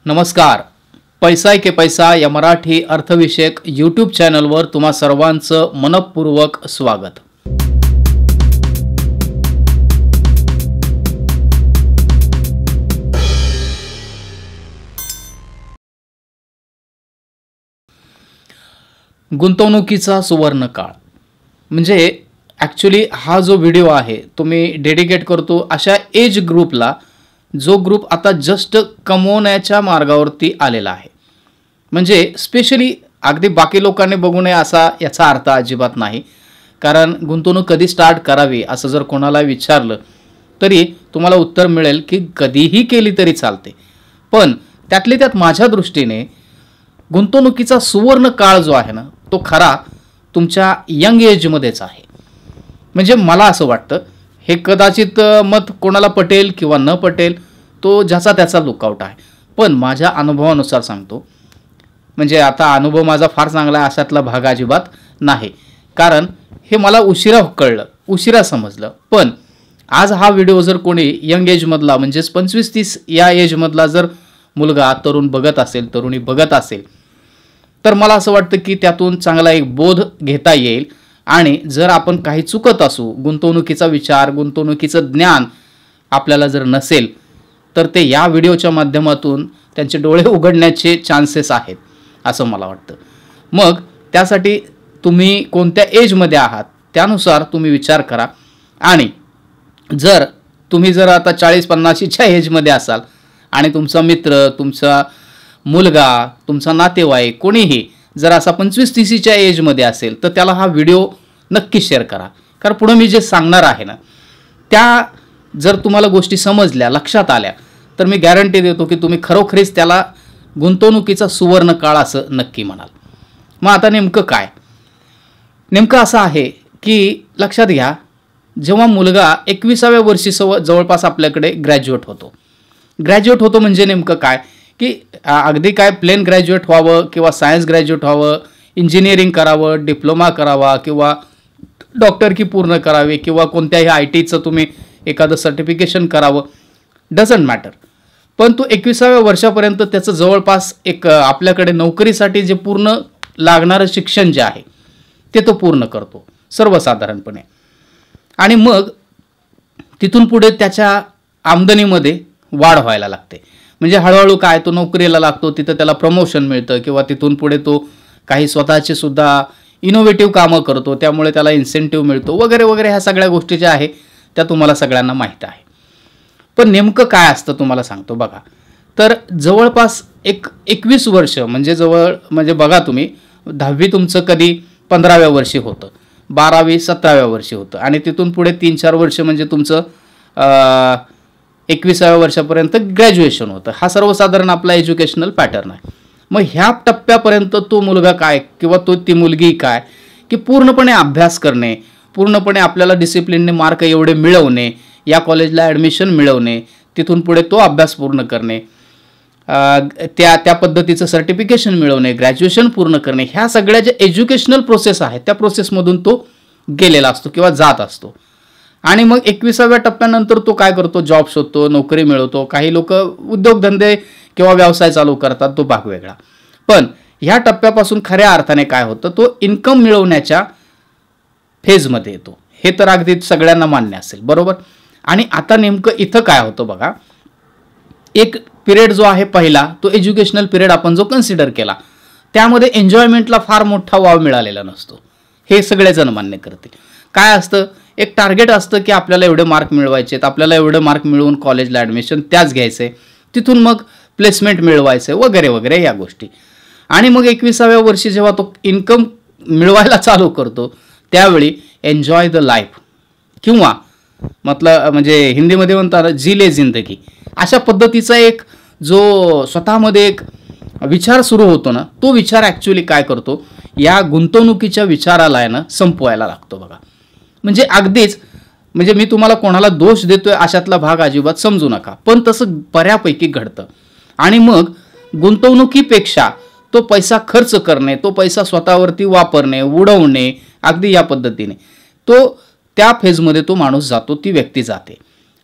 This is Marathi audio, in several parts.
नमस्कार. पैसा के पैसा या मराठी अर्थविषयक यूट्यूब चॅनलवर तुम्हा सर्वांचं मनपूर्वक स्वागत. गुंतवणुकीचा सुवर्ण काळ म्हणजे ॲक्च्युली हा जो व्हिडिओ आहे तो मी डेडिकेट करतो अशा एज ग्रुपला जो ग्रुप आता जस्ट कमवण्याच्या मार्गावरती आलेला आहे. म्हणजे स्पेशली अगदी बाकी लोकांनी बघू नये असा याचा अर्थ अजिबात नाही. कारण गुंतवणूक कधी स्टार्ट करावी असं जर कोणाला विचारलं तरी तुम्हाला उत्तर मिळेल की कधीही केली तरी चालते. पण त्यातले त्यात माझ्या दृष्टीने गुंतवणुकीचा सुवर्ण काळ जो आहे ना तो खरा तुमच्या यंग एजमध्येच आहे. म्हणजे मला असं वाटतं हे कदाचित मत कोणाला पटेल किंवा न पटेल तो ज्याचा त्याचा लुकआउट आहे. पण माझ्या अनुभवानुसार सांगतो. म्हणजे आता अनुभव माझा फार चांगला आहे अशातला भाग अजिबात नाही. कारण हे मला उशिरा कळलं, उशिरा समजलं. पण आज हा व्हिडिओ जर कोणी यंग एजमधला म्हणजेच 25-30 या एजमधला जर मुलगा तरुण बघत असेल, तरुणी बघत असेल तर मला असं वाटतं की त्यातून चांगला एक बोध घेता येईल. आणि जर आपण काही चुकत असू, गुंतवणुकीचा विचार, गुंतवणुकीचं ज्ञान आपल्याला जर नसेल तर ते या व्हिडिओच्या माध्यमातून त्यांचे डोळे उघडण्याचे चान्सेस आहेत असं मला वाटतं. मग त्यासाठी तुम्ही कोणत्या एजमध्ये आहात त्यानुसार तुम्ही विचार करा. आणि जर तुम्ही जर आता 40-50च्या एजमध्ये असाल आणि तुमचा मित्र, तुमचा मुलगा, तुमचा नातेवाईक कोणीही जर असा 25-30च्या एजमध्ये असेल तर त्याला हा व्हिडिओ नक्की शेअर करा. कारण पुढे मी जे सांगणार आहे ना त्या जर तुम्हाला गोष्टी समजल्या, लक्षात आल्या तर मी गॅरंटी देतो की तुम्ही खरोखरीच त्याला गुंतवणुकीचा सुवर्ण काळ असं नक्की म्हणाल. मग आता नेमकं काय? नेमकं असं आहे की लक्षात घ्या, जेव्हा मुलगा 21व्या वर्षी जवळपास आपल्याकडे ग्रॅज्युएट होतो म्हणजे नेमकं काय की अगदी काय प्लेन ग्रॅज्युएट व्हावं किंवा सायन्स ग्रॅज्युएट व्हावं, इंजिनिअरिंग करावं, डिप्लोमा करावा किंवा डॉक्टरकी पूर्ण करावी किंवा कोणत्याही IT चं तुम्ही एखादं सर्टिफिकेशन करावं, डझंट मॅटर. पण तो 21व्या वर्षापर्यंत त्याचं जवळपास एक आपल्याकडे नोकरीसाठी जे पूर्ण लागणारं शिक्षण जे आहे ते तो पूर्ण करतो सर्वसाधारणपणे. आणि मग तिथून पुढे त्याच्या आमदनीमध्ये वाढ व्हायला लागते. म्हणजे हळूहळू काय तो नोकरीला लागतो, तिथं त्याला प्रमोशन मिळतं किंवा तिथून पुढे तो काही स्वतःचे सुद्धा इनोव्हेटिव्ह कामं करतो, त्यामुळे त्याला इन्सेंटिव्ह मिळतो वगैरे वगैरे. ह्या सगळ्या गोष्टी ज्या आहे त्या तुम्हाला सगळ्यांना माहीत आहे. पण नेमकं काय असतं तुम्हाला सांगतो बघा. तर जवळपास 21 वर्ष म्हणजे बघा तुम्ही 10वी तुमचं कधी 15व्या वर्षी होतं, 12वी 17व्या वर्षी होतं आणि तिथून पुढे 3-4 वर्ष म्हणजे तुमचं 21व्या वर्षापर्यंत ग्रॅज्युएशन होतं. हा सर्वसाधारण आपला एज्युकेशनल पॅटर्न आहे. मग ह्या टप्प्यापर्यंत तो मुलगा काय किंवा ती मुलगी काय की पूर्णपणे अभ्यास करणे, पूर्णपणे आपल्याला डिसिप्लिनने मार्क एवढे मिळवणे, या कॉलेजला ॲडमिशन मिळवणे, तिथून पुढे तो अभ्यास पूर्ण करणे, त्या पद्धतीचं सर्टिफिकेशन मिळवणे, ग्रॅज्युएशन पूर्ण करणे, ह्या सगळ्या ज्या एज्युकेशनल प्रोसेस आहेत त्या प्रोसेसमधून तो गेलेला असतो किंवा जात असतो. आणि मग 21व्या टप्प्यानंतर तो काय करतो, जॉब शोधतो, नोकरी मिळवतो. काही लोक उद्योगधंदे किंवा व्यवसाय चालू करतात, तो भाग वेगळा. पण ह्या टप्प्यापासून खऱ्या अर्थाने काय होतं, तो इन्कम मिळवण्याच्या फेजमध्ये येतो. हे तर अगदी सगळ्यांना मान्य असेल, बरोबर. आणि आता नेमकं इथं काय होतं बघा, एक पिरियड जो आहे पहिला तो एज्युकेशनल पिरियड आपण जो कन्सिडर केला त्यामध्ये एन्जॉयमेंटला फार मोठा वाव मिळालेला नसतो, हे सगळेजण मान्य करतील. काय असतं, एक टार्गेट असतं की आपल्याला एवढे मार्क मिळवायचे आहेत, आपल्याला एवढे मार्क मिळवून कॉलेजला ॲडमिशन त्याच घ्यायचे, तिथून मग प्लेसमेंट मिळवायचं वगैरे वगैरे या गोष्टी. आणि मग 21व्या वर्षी जेव्हा तो इन्कम मिळवायला चालू करतो त्यावेळी एन्जॉय द लाईफ किंवा म्हणजे हिंदीमध्ये म्हणतात जी ले जिंदगी, अशा पद्धतीचा एक जो स्वतःमध्ये एक विचार सुरू होतो ना तो विचार ॲक्च्युली काय करतो, या गुंतवणुकीच्या विचाराला आहे ना संपवायला लागतो बघा. म्हणजे अगदीच म्हणजे मी तुम्हाला कोणाला दोष देतोय अशातला भाग अजिबात समजू नका, पण तसं बऱ्यापैकी घडतं. आणि मग गुंतवणुकीपेक्षा तो पैसा खर्च करणे, तो पैसा स्वतःवरती वापरणे, उडवणे, अगदी या पद्धतीने तो त्या फेजमध्ये तो माणूस जातो, ती व्यक्ती जाते.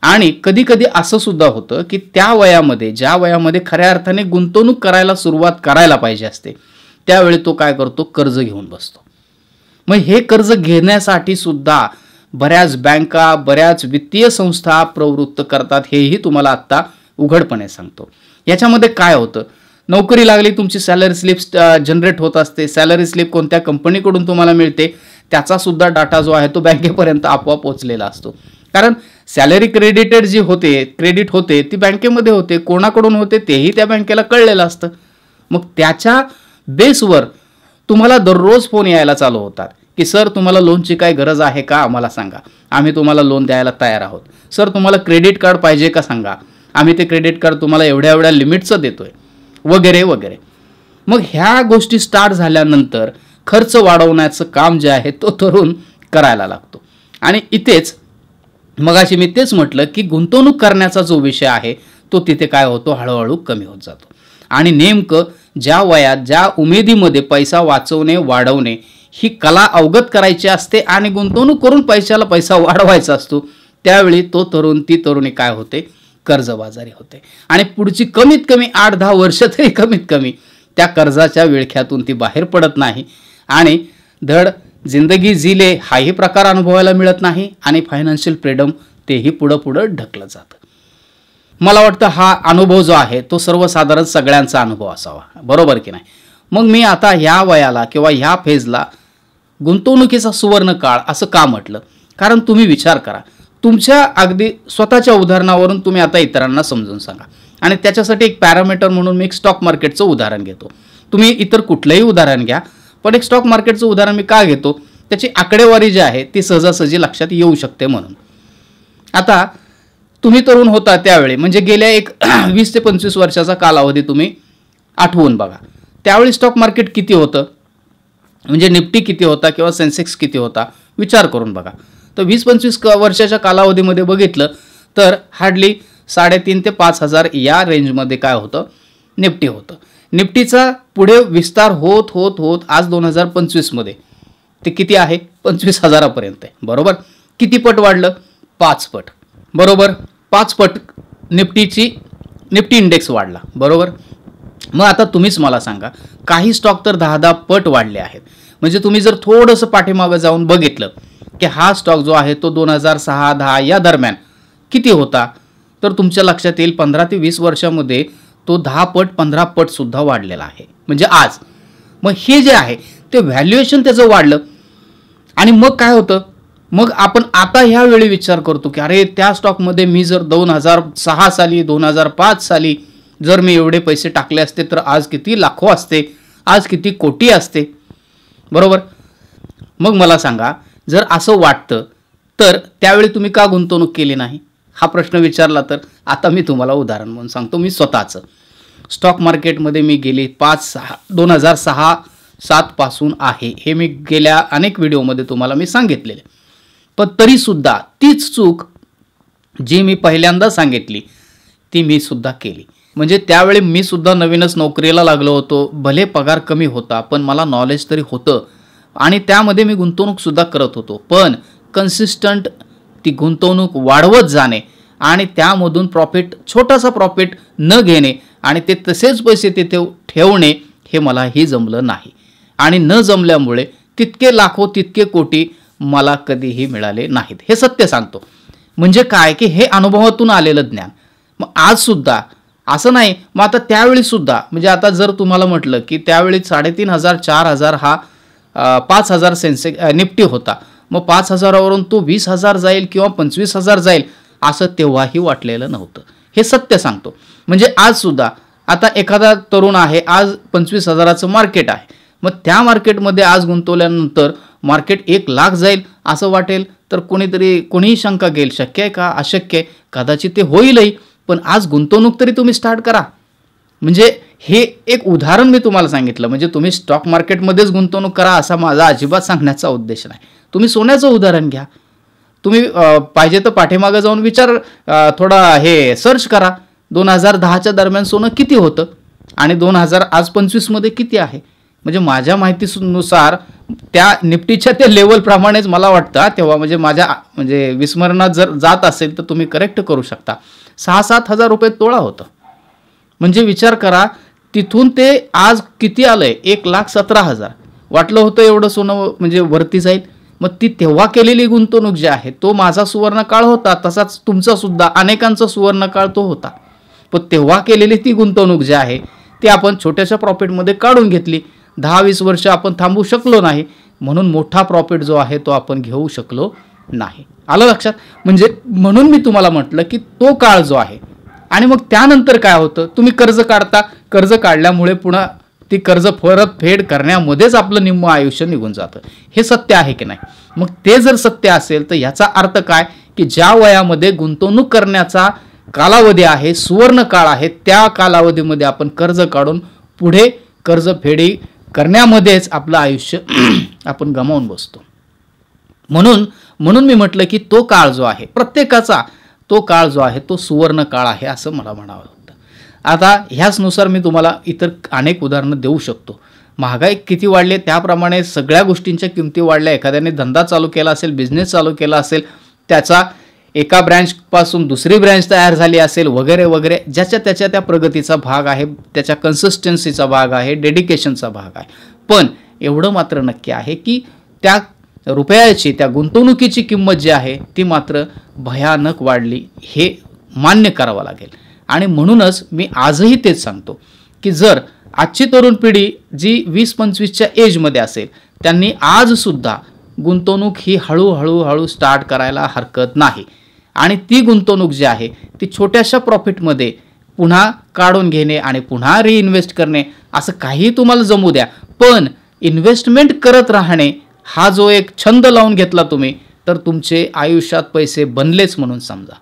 आणि कधी कधी असं सुद्धा होतं की त्या वयामध्ये, ज्या वयामध्ये खऱ्या अर्थाने गुंतवणूक करायला सुरुवात करायला पाहिजे असते, त्यावेळी तो काय करतो, कर्ज घेऊन बसतो. मग हे कर्ज घेण्यासाठी सुद्धा बऱ्याच बँका, बऱ्याच वित्तीय संस्था प्रवृत्त करतात, हेही तुम्हाला आत्ता उघडपणे सांगतो. याच्यामध्ये काय होतं, नोकरी लागली, तुमची सॅलरी स्लिप जनरेट होत असते. सॅलरी स्लिप कोणत्या कंपनीकडून तुम्हाला मिळते त्याचा सुद्धा डाटा जो आहे तो बँकेपर्यंत आपोआप पोहोचलेला असतो. कारण सॅलरी क्रेडिट होते ती बँकेमध्ये होते, कोणाकडून होते तेही त्या बँकेला कळलेलं असतं. मग त्याच्या बेसवर तुम्हाला दररोज फोन यायला चालू होतात की सर तुम्हाला लोनची काय गरज आहे का, आम्हाला सांगा, आम्ही तुम्हाला लोन द्यायला तयार आहोत. सर तुम्हाला क्रेडिट कार्ड पाहिजे का सांगा, आम्ही ते क्रेडिट कार्ड तुम्हाला एवढ्या एवढ्या लिमिटचं देतोय, वगैरे वगैरे. मग ह्या गोष्टी स्टार्ट झाल्यानंतर खर्च वाढवण्याचं काम जे आहे तो तरुण करायला लागतो. आणि इथेच मगाशी मी तेच म्हटलं की गुंतवणूक करण्याचा जो विषय आहे तो तिथे काय होतो, हळूहळू कमी होत जातो. आणि नेमकं ज्या वयात, ज्या उमेदीमध्ये पैसा वाचवणे, वाढवणे ही कला अवगत करायची असते आणि गुंतवणूक करून पैशाला पैसा वाढवायचा असतो, त्यावेळी तो तरुण, ती तरुणी काय होते, कर्जबाजारी होते. आणि पुढची कमीत कमी 8-10 वर्ष तरी कमीत कमी त्या कर्जाच्या विळख्यातून ती बाहेर पडत नाही आणि धड जिंदगी जिले हाही प्रकार अनुभवायला मिळत नाही आणि फायनान्शियल फ्रीडम तेही पुढं पुढं ढकलत जातं. मला वाटतं हा अनुभव जो आहे तो सर्वसाधारण सगळ्यांचा अनुभव असावा, बरोबर की नाही. मग मी आता ह्या वयाला किंवा ह्या फेजला गुंतवणुकीचा सुवर्ण काळ असं का म्हटलं, कारण तुम्ही विचार करा, तुमच्या अगदी स्वतःच्या उदाहरणावरून तुम्ही आता इतरांना समजून सांगा. आणि त्याच्यासाठी एक पॅरामीटर म्हणून मी एक स्टॉक मार्केटचं उदाहरण घेतो. तुम्ही इतर कुठलंही उदाहरण घ्या, पण एक स्टॉक मार्केटचं उदाहरण मी का घेतो, त्याची आकडेवारी जी आहे ती सहजासहजी लक्षात येऊ शकते म्हणून. आता तुम्ही तरुण होता त्यावेळी, म्हणजे गेल्या एक 20 ते 25 वर्षाचा कालावधी तुम्ही आठवून बघा. त्यावेळी स्टॉक मार्केट किती होतं, म्हणजे निफ्टी किती होता किंवा सेन्सेक्स किती होता, विचार करून बघा. तर 20-25 वर्षाच्या कालावधीमध्ये बघितलं तर हार्डली 3,500 ते 5,000 या रेंजमध्ये काय होतं, निफ्टी होतं. निफ्टीचा पुढे विस्तार होत होत होत आज 2025मध्ये ते किती आहे, 25,000पर्यंत आहे, बरोबर. किती पट वाढलं, 5 पट, बरोबर. 5 पट निफ्टी इंडेक्स वाढला, बरोबर. मग आता तुम्हीच मला सांगा, काही स्टॉक तर 10-10 पट वाढले आहेत. म्हणजे तुम्ही जर थोडंसं पाठीमागं जाऊन बघितलं की हा स्टॉक जो आहे तो 2006-10 या दरम्यान किती होता, तर तुमच्या लक्षात येईल 15 ते 20 वर्षामध्ये तो 10 पट 15 पट सुद्धा वाढलेला आहे. म्हणजे आज मग हे जे आहे ते व्हॅल्युएशन त्याचं वाढलं. आणि मग काय होतं, मग आपण आता ह्या वेळी विचार करतो की अरे त्या स्टॉकमध्ये मी जर 2006 साली 2005 साली जर मी एवढे पैसे टाकले असते तर आज किती लाखो असते, आज किती कोटी असते, बरोबर. मग मला सांगा, जर असं वाटतं तर त्यावेळी तुम्ही का गुंतवणूक केली नाही, हा प्रश्न विचारला तर आता मी तुम्हाला उदाहरण म्हणून सांगतो. मी स्वतःचं स्टॉक मार्केटमध्ये मी गेली 2006-7 पासून आहे, हे मी गेल्या अनेक व्हिडिओमध्ये तुम्हाला मी सांगितलेले. पण तरीसुद्धा तीच चूक जी मी पहिल्यांदा सांगितली ती मी सुद्धा केली. म्हणजे त्यावेळी मी सुद्धा नवीनच नोकरीला लागलो होतो, भले पगार कमी होता पण मला नॉलेज तरी होतं आणि त्यामध्ये मी गुंतवणूक सुद्धा करत होतो. पण कन्सिस्टंट ती गुंतवणूक वाढवत जाणे आणि त्यामधून छोटासा प्रॉफिट न घेणे आणि ते तसेच पैसे तिथे ठेवणे हे मलाही जमलं नाही. आणि न जमल्यामुळे तितके लाखो तितके कोटी मला कधीही मिळाले नाहीत, हे सत्य सांगतो. म्हणजे काय की हे अनुभवातून आलेलं ज्ञान. मग आज सुद्धा असं नाही, मग आता त्यावेळी सुद्धा म्हणजे आता जर तुम्हाला म्हटलं की त्यावेळी 3,500-4,000 हा 5,000 निफ्टी होता, मग 5,000वरून तो 20,000 जाईल किंवा 25,000 जाईल असं तेव्हाही वाटलेलं नव्हतं, हे सत्य सांगतो. म्हणजे आज सुद्धा आता एखादा तरुण आहे, आज 25,000चं मार्केट आहे, मग त्या मार्केटमध्ये आज गुंतवल्यानंतर मार्केट 1,00,000 जाईल असं वाटेल तर कोणीही शंका घेईल, शक्य आहे का, अशक्य आहे, कदाचित ते होईलही, पण आज गुंतवणूक तरी तुम्ही स्टार्ट करा. म्हणजे हे एक उदाहरण मी तुम्हाला सांगितलं. म्हणजे तुम्ही स्टॉक मार्केटमध्येच गुंतवणूक करा असा माझा अजिबात सांगण्याचा उद्देश नाही. तुम्ही सोन्याचं उदाहरण घ्या, तुम्ही पाहिजे तर पाठीमागं जाऊन थोडा हे सर्च करा, 2010च्या दरम्यान सोनं किती होतं आणि 2025मध्ये किती आहे. म्हणजे माझ्या माहितीनुसार त्या निफ्टीच्या त्या लेवलप्रमाणेच मला वाटतं तेव्हा, म्हणजे माझ्या म्हणजे विस्मरणात जर जात असेल तर तुम्ही करेक्ट करू शकता, 6-7 हजार रुपये तोळा होतं. म्हणजे विचार करा, तिथून ते आज किती आलंय, 1,17,000. वाटलं होतं एवढं सोनं म्हणजे वरती जाईल. मग ती तेव्हा केलेली गुंतवणूक जी आहे तो माझा सुवर्णकाळ होता, तसाच तुमचा सुद्धा अनेकांचा सुवर्णकाळ तो होता. पण तेव्हा केलेली ती गुंतवणूक जी आहे ती आपण छोट्याशा प्रॉफिटमध्ये काढून घेतली. 10-20 वर्ष आपण थांबू शकलो नाही, म्हणून मोठा प्रॉफिट जो आहे तो आपण घेऊ शकलो नाही. आलं लक्षात? म्हणजे म्हणून मी तुम्हाला म्हटलं की तो काळ जो आहे, आणि मग त्यानंतर काय होतं, तुम्ही कर्ज काढता, कर्ज काढल्यामुळे पुन्हा ती कर्ज परतफेड करण्यामध्येच आपलं निम्म आयुष्य निघून जातं. हे सत्य आहे की नाही? मग ते जर सत्य असेल तर याचा अर्थ काय, की ज्या वयामध्ये गुंतवणूक करण्याचा कालावधी आहे, सुवर्ण काळ आहे, त्या कालावधीमध्ये आपण कर्ज काढून पुढे कर्जफेडी करण्यामध्येच आपलं आयुष्य आपण गमावून बसतो. म्हणून मी म्हटलं की तो काळ जो आहे प्रत्येकाचा, तो काळ जो आहे तो सुवर्ण काळ आहे असं मला म्हणावं लागतं. आता ह्याचनुसार मी तुम्हाला इतर अनेक उदाहरणं देऊ शकतो. महागाई किती वाढली त्याप्रमाणे सगळ्या गोष्टींच्या किमती वाढल्या. एखाद्याने धंदा चालू केला असेल, बिझनेस चालू केला असेल, त्याचा एका ब्रँचपासून दुसरी ब्रँच तयार झाली असेल वगैरे वगैरे, ज्याच्या त्याच्या त्या प्रगतीचा भाग आहे, त्याच्या कन्सिस्टन्सीचा भाग आहे, डेडिकेशनचा भाग आहे. पण एवढं मात्र नक्की आहे की त्या रुपयाची, त्या गुंतवणुकीची किंमत जी आहे ती मात्र भयानक वाढली, हे मान्य करावं लागेल. आणि म्हणूनच मी आजही तेच सांगतो की जर आजची तरुण पिढी जी 20-25च्या एजमध्ये असेल, त्यांनी आजसुद्धा गुंतवणूक ही हळूहळू स्टार्ट करायला हरकत नाही. आणि ती गुंतवणूक जी आहे ती छोट्याशा प्रॉफिटमध्ये पुन्हा काढून घेणे आणि पुन्हा रिइन्व्हेस्ट करणे, असं काही तुम्हाला जमू द्या, पण इन्व्हेस्टमेंट करत राहणे हा जो एक छंद लावून घेतला तुम्ही, तर तुमचे आयुष्यात पैसे बनलेच म्हणून समजा.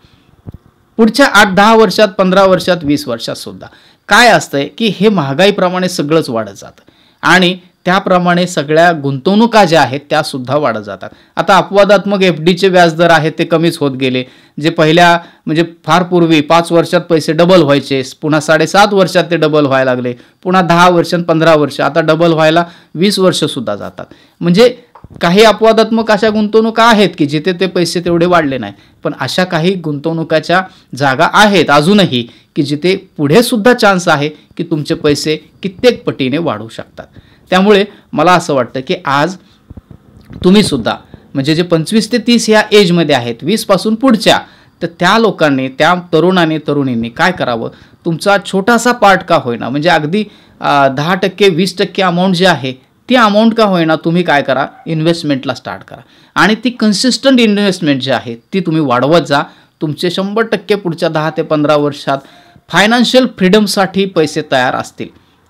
पुढच्या 8-10 वर्षात, 15 वर्षात, 20 वर्षात सुद्धा काय असतंय की हे महागाईप्रमाणे सगळंच वाढत जातं आणि त्याप्रमाणे सगळ्या गुंतवणुका ज्या आहेत त्या सुद्धा वाढत जातात. आता अपवादात्मक FDचे व्याजदर आहेत ते कमीच होत गेले. जे पहिल्या म्हणजे फार पूर्वी 5 वर्षात पैसे डबल व्हायचे, पुन्हा 7.5 वर्षात ते डबल व्हायला लागले, पुन्हा 10 वर्ष, 15 वर्ष, आता डबल व्हायला 20 वर्ष सुद्धा जातात. म्हणजे काही अपवादात्मक अशा गुंतवणुका आहेत की जिथे ते पैसे तेवढे वाढले नाही, पण अशा काही गुंतवणुकाच्या जागा आहेत अजूनही की जिथे पुढे सुद्धा चान्स आहे की तुमचे पैसे कित्येक पटीने वाढू शकतात. त्यामुळे मला असं वाटतं की आज तुम्ही सुद्धा म्हणजे जे 25 ते 30 या एजमध्ये आहेत, 20 पासून पुढच्या, तर त्या लोकांनी, त्या तरुणांनी तरुणींनी काय करावं, तुमचा छोटासा पार्ट का होईना, म्हणजे अगदी 10% 20% अमाऊंट जी आहे ती अमाऊंट का होईना तुम्ही काय करा, इन्व्हेस्टमेंटला स्टार्ट करा. आणि ती कन्सिस्टंट इन्व्हेस्टमेंट जी आहे ती तुम्ही वाढवत जा. तुमचे 100% पुढच्या 10 ते 15 वर्षात फायनान्शियल फ्रीडमसाठी पैसे तयार असतील,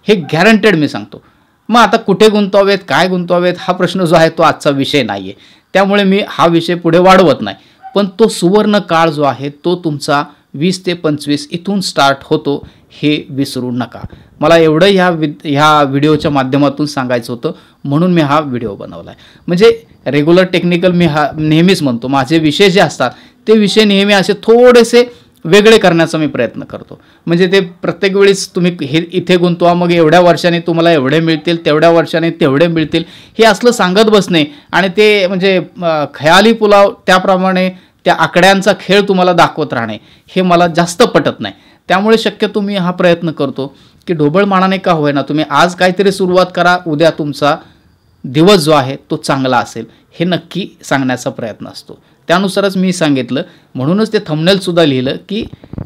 हे गॅरंटेड मी सांगतो. मग आता कुठे गुंतवावेत, काय गुंतवावेत हा प्रश्न जो आहे तो आजचा विषय नाही आहे, त्यामुळे मी हा विषय पुढे वाढवत नाही. पण तो सुवर्ण काळ जो आहे तो तुमचा 20 ते 25 इथून स्टार्ट होतो, हे विसरू नका. मला एवढं ह्या व्हिडिओच्या माध्यमातून सांगायचं होतं, म्हणून मी हा व्हिडिओ बनवला आहे. म्हणजे रेग्युलर टेक्निकल मी नेहमीच म्हणतो, माझे विषय जे असतात ते विषय नेहमी असे थोडेसे वेगळे करण्याचा मी प्रयत्न करतो. म्हणजे ते प्रत्येक वेळेस तुम्ही हे इथे गुंतवा, मग एवढ्या वर्षाने तुम्हाला एवढे मिळतील, तेवढ्या वर्षाने तेवढे मिळतील, हे असलं सांगत बसणे आणि ते म्हणजे खयाली पुलाव त्याप्रमाणे त्या आकड्यांचा खेळ तुम्हाला दाखवत राहणे, हे मला जास्त पटत नाही. त्यामुळे शक्यतो मी हा प्रयत्न करतो की ढोबळ मानाने का होईना तुम्ही आज काहीतरी सुरुवात करा, उद्या तुमचा दिवस जो आहे तो चांगला असेल हे नक्की सांगण्याचा प्रयत्न असतो. त्यानुसारच मी सांगितलं, म्हणूनच ते थंबनेलसुद्धा लिहिलं की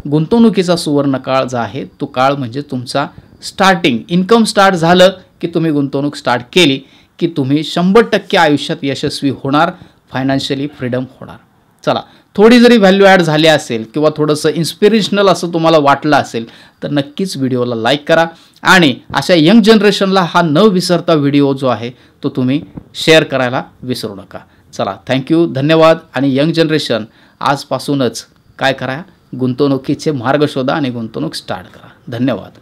गुंतवणुकीचा सुवर्ण काळ जो आहे तो काळ म्हणजे तुमचा स्टार्टिंग, इन्कम स्टार्ट झालं की तुम्ही गुंतवणूक स्टार्ट केली की तुम्ही 100% आयुष्यात यशस्वी होणार, फायनान्शियली फ्रीडम होणार. चला, थोडी जरी व्हॅल्यू ॲड झाली असेल किंवा थोडंसं इन्स्पिरेशनल असं तुम्हाला वाटलं असेल तर नक्कीच व्हिडिओला लाईक करा आणि अशा यंग जनरेशनला हा न विसरता व्हिडिओ जो आहे तो तुम्ही शेअर करायला विसरू नका. चला, थँक्यू, धन्यवाद. आणि यंग जनरेशन आजपासूनच काय करा, गुंतवणुकीचे मार्ग शोधा आणि गुंतवणूक स्टार्ट करा. धन्यवाद.